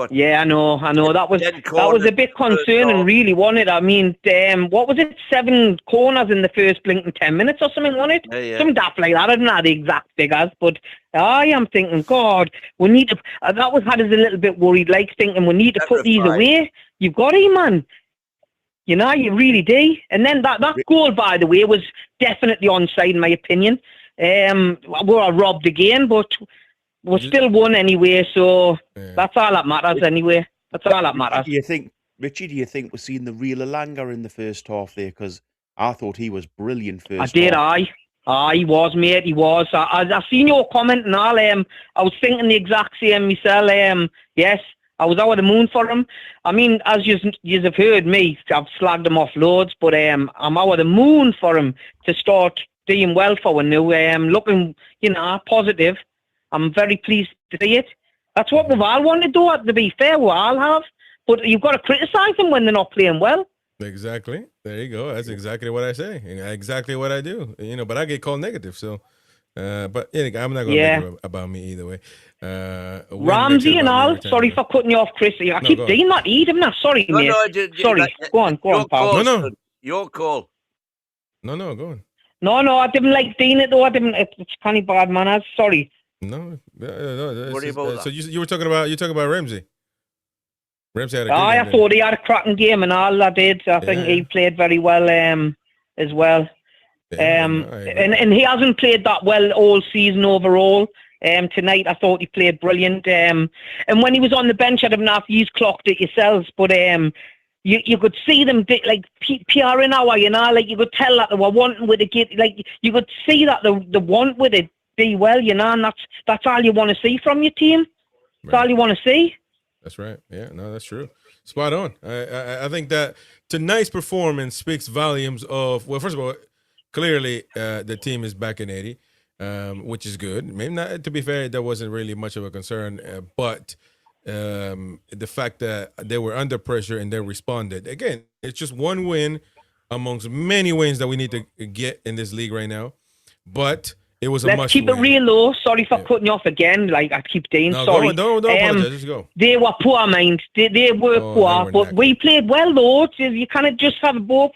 Yeah, I know. That was a bit concerning, really, wasn't it? I mean, what was it? 7 corners in the first blinking 10 minutes or something, wasn't it? Yeah. Something daft like that. I don't know the exact figures, but I am thinking, God, we need to. That was had us a little bit worried, like thinking we need to put these away. You've got to, man. You know, you really do. And then that goal, by the way, was definitely onside, in my opinion. We were robbed again, but we still won anyway, so that's all that matters anyway. That's all that matters. Richie, do you think we're seeing the real Elanga in the first half there? Because I thought he was brilliant first half. He was, mate, he was. I seen your comment and all. I was thinking the exact same myself. Yes, I was over the moon for him. I mean, as you have heard me, I've slagged him off loads, but I'm over the moon for him to start doing well for one now. Looking, positive. I'm very pleased to see it. That's what we've all wanted, though, to be fair. We all have. But you've got to criticise them when they're not playing well. Exactly. There you go. That's exactly what I say. Exactly what I do. But I get called negative, so. But I'm not going to make it about me either way. Ramsey and all. Sorry for cutting you off, Chris. I keep doing that. I'm not sorry, mate. Sorry. Go on, pal. No. Your call. No, go on. No, I didn't like doing it, though. It's kind of bad manners. Sorry. No. Worry about that. So you were talking about Ramsey. Ramsey had a good game. I thought he had a cracking game and all. I did. I think he played very well as well. And he hasn't played that well all season overall. Tonight I thought he played brilliant. And when he was on the bench, I don't know if you've clocked it yourselves, but you could see them like PRing our, like you could tell that they were wanting with it. Like you could see that they want with it be well, and that's all you want to see from your team. That's all you want to see. That's right. Yeah, no, that's true. Spot on. I think that tonight's performance speaks volumes of, well, first of all, clearly the team is back in 80, which is good. Maybe not, to be fair, that wasn't really much of a concern, but the fact that they were under pressure and they responded. Again, it's just one win amongst many wins that we need to get in this league right now, but it was a must-win. Let's keep it real low. Sorry for cutting you off again. Like I keep saying, sorry. Don't apologize. Just go. They were poor, mind. They were poor, but we played well, though. You can't just have both,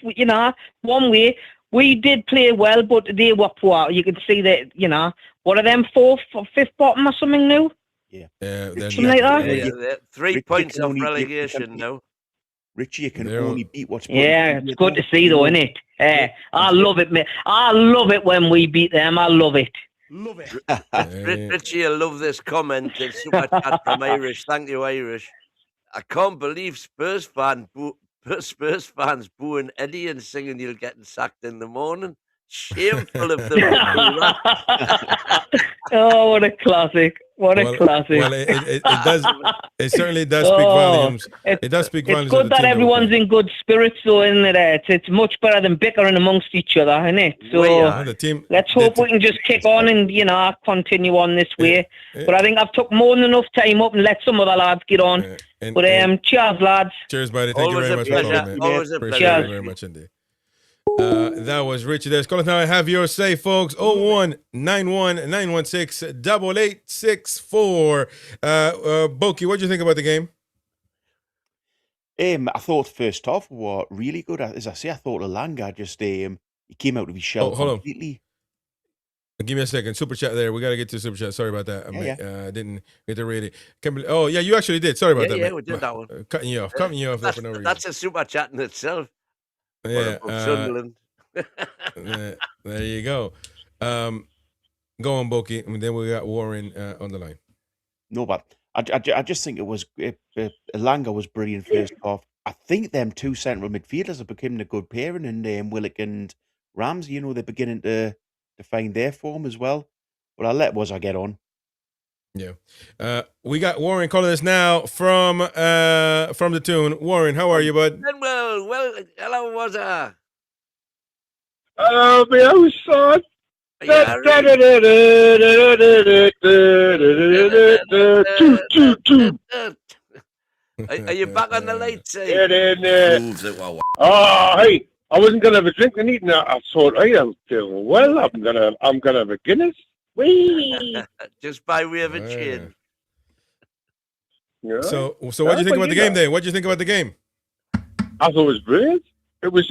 one way. We did play well, but they were poor. You could see that, what are them, 4th or 5th bottom or something new? Yeah. Something like that? Yeah, 3 points of relegation now. Richie, you can only beat what's it's good to see, though, isn't it? I love it, mate. I love it when we beat them. I love it. Love it. Richie, I love this comment. It's super chat from Irish. Thank you, Irish. I can't believe Spurs fans booing Eddie and singing "You're getting sacked in the morning." Shameful of them. Oh, what a classic. What a classic. Well, it does. It certainly does speak volumes. It does speak volumes. It's good that everyone's in good spirits, though, isn't it? It's much better than bickering amongst each other, isn't it? So let's hope we can just kick on and, continue on this way. But I think I've took more than enough time up and let some of the lads get on. Cheers, lads. Cheers, buddy. Thank you very much for calling, man. Always a pleasure. Appreciate it very much indeed. That was Richie there. Call us now and have your say, folks. 0191-916-8864. Boki, what do you think about the game? I thought the first half were really good. As I say, I thought Elanga just he came out of his shell completely. Give me a second. Super chat there. We got to get to super chat. Sorry about that. I didn't get to read it. Yeah, you actually did. Sorry about that. Yeah, we did that one. Cutting you off for no reason. That's a super chat in itself. Yeah, Sunderland. There you go. Go on, Boki, and then we got Warren on the line. No, but I just think it was Elanga was brilliant first half. I think them two central midfielders are becoming a good pairing, and Willock and Ramsey. They're beginning to find their form as well. But I'll let I get on. Yeah, we got Warren calling us now from the Toon. Warren, how are you, bud? Well, hello, Wazza. Hello, my old son. Are you back on the late side? Get in there. Oh, hey, I wasn't gonna have a drink and eating. I thought, hey, I'm doing well. I'm gonna have a Guinness. Whee! Just by way of a chin. Yeah. So what do you think about the game then? What do you think about the game? I thought it was brilliant. It was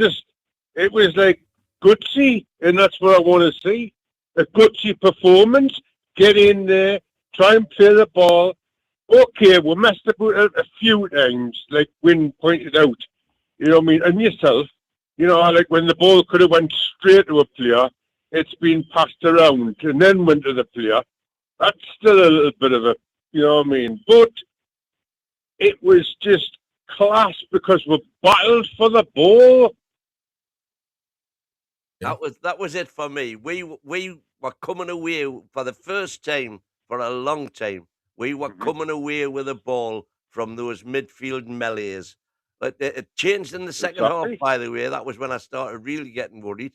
like gutsy, and that's what I want to see. A gutsy performance. Get in there, try and play the ball. Okay, we messed up a few times, like Wynn pointed out. You know what I mean? And yourself, you know, like when the ball could have went straight to a player, it's been passed around and then went to the player. That's still a little bit of a, you know what I mean? But it was just class because we battled for the ball. That was it for me. We were coming away for the first time for a long time. We were coming away with a ball from those midfield melees. But it changed in the second half, by the way. That was when I started really getting worried.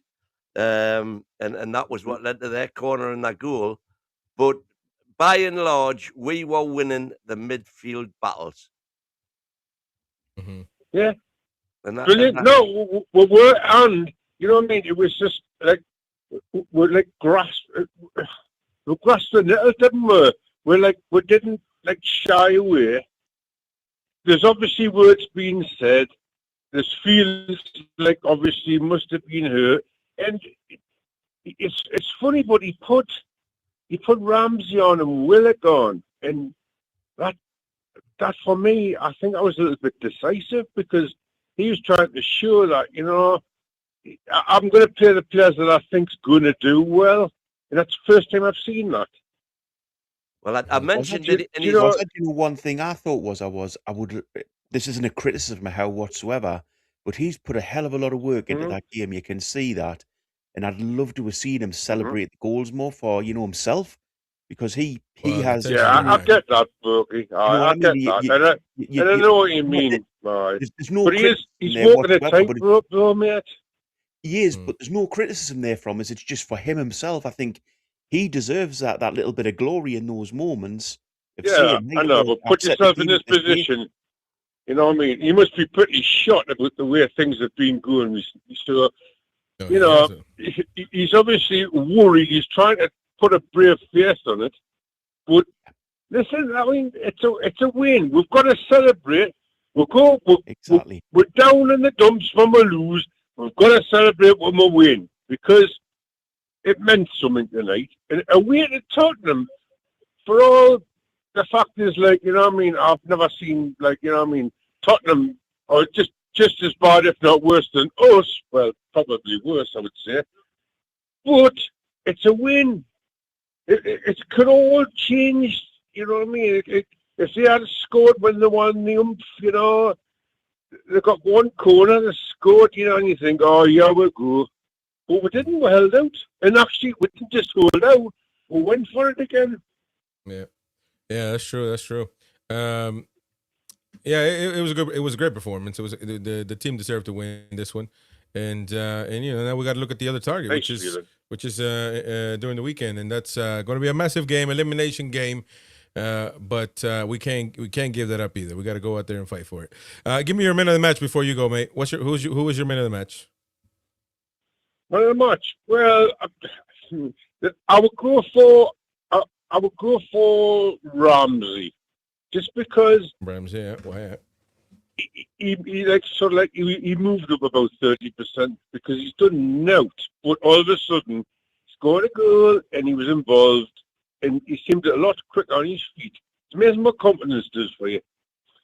And that was what led to their corner and that goal. But by and large, we were winning the midfield battles. Mm-hmm. Yeah. Brilliant. No, we were, and you know what I mean? It was just like, we're like grasping it, didn't we? We didn't like shy away. There's obviously words being said. There's feelings like obviously must have been hurt. And it's funny, but he put Ramsey on and Willock on, and that for me, I think I was a little bit decisive because he was trying to show that, you know, I'm going to play the players that I think's going to do well, and that's the first time I've seen that. Well, I mentioned it. You know, one thing I thought was I would. This isn't a criticism of Howe whatsoever, but he's put a hell of a lot of work into that game. You can see that, and I'd love to have seen him celebrate the goals more for himself, because he has. Yeah, I get that, Berkey. I get that, and I know what you mean. There's no, but he's walking a tightrope, though, mate. He is, but there's no criticism there from us. It's just for him himself. I think he deserves that little bit of glory in those moments. Yeah, I know, but put yourself in this position. You know what I mean? He must be pretty shocked about the way things have been going recently. So, you know, he's obviously worried. He's trying to put a brave face on it. But listen, I mean, it's a win. We've got to celebrate. We're down in the dumps when we lose. We've got to celebrate when we win, because it meant something tonight. And away to Tottenham, for all the fact is, like, you know what I mean, I've never seen, like, you know what I mean, Tottenham are just as bad, if not worse than us. Well, probably worse, I would say. But it's a win. It could all change, you know what I mean? If they had scored when they won the you know, they got one corner, they scored, you know, and you think, oh, yeah, we'll go. But we didn't, we held out. And actually, we didn't just hold out, we went for it again. Yeah, that's true. That's true. Yeah, it was a good. It was a great performance. It was the team deserved to win this one, and you know, now we got to look at the other target, which is during the weekend, and that's going to be a massive game, elimination game. But we can't give that up either. We got to go out there and fight for it. Give me your man of the match before you go, mate. Who was your man of the match? Man of the match. Well, I would go for Ramsey, just because. Ramsey, yeah. Why? He he moved up about 30% because he's done nout, but all of a sudden scored a goal and he was involved. And he seemed a lot quicker on his feet. It's amazing what confidence does for you.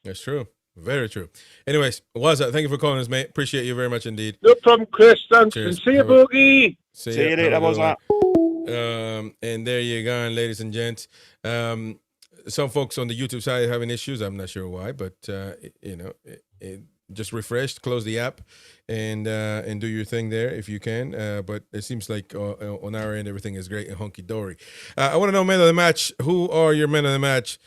That's true. Very true. Anyways, Waza, thank you for calling us, mate. Appreciate you very much indeed. No problem, Chris. Thanks. And see you, Boogie. See you later, Waza. And there you go, ladies and gents. Some folks on the YouTube side are having issues. I'm not sure why, but you know, just refresh, close the app, and do your thing there if you can. But it seems like on our end everything is great and hunky dory. I want to know men of the match. Who are your men of the match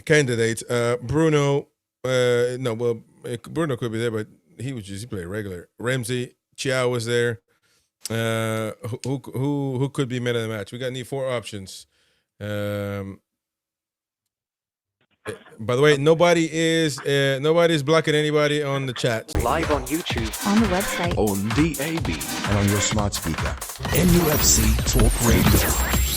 candidates? Bruno. Bruno could be there, but he played regular. Ramsey, Chiao was there. Who could be men of the match? We need 4 options. By the way, nobody's blocking anybody on the chat. Live on YouTube, on the website, on DAB, and on your smart speaker. NUFC Talk Radio.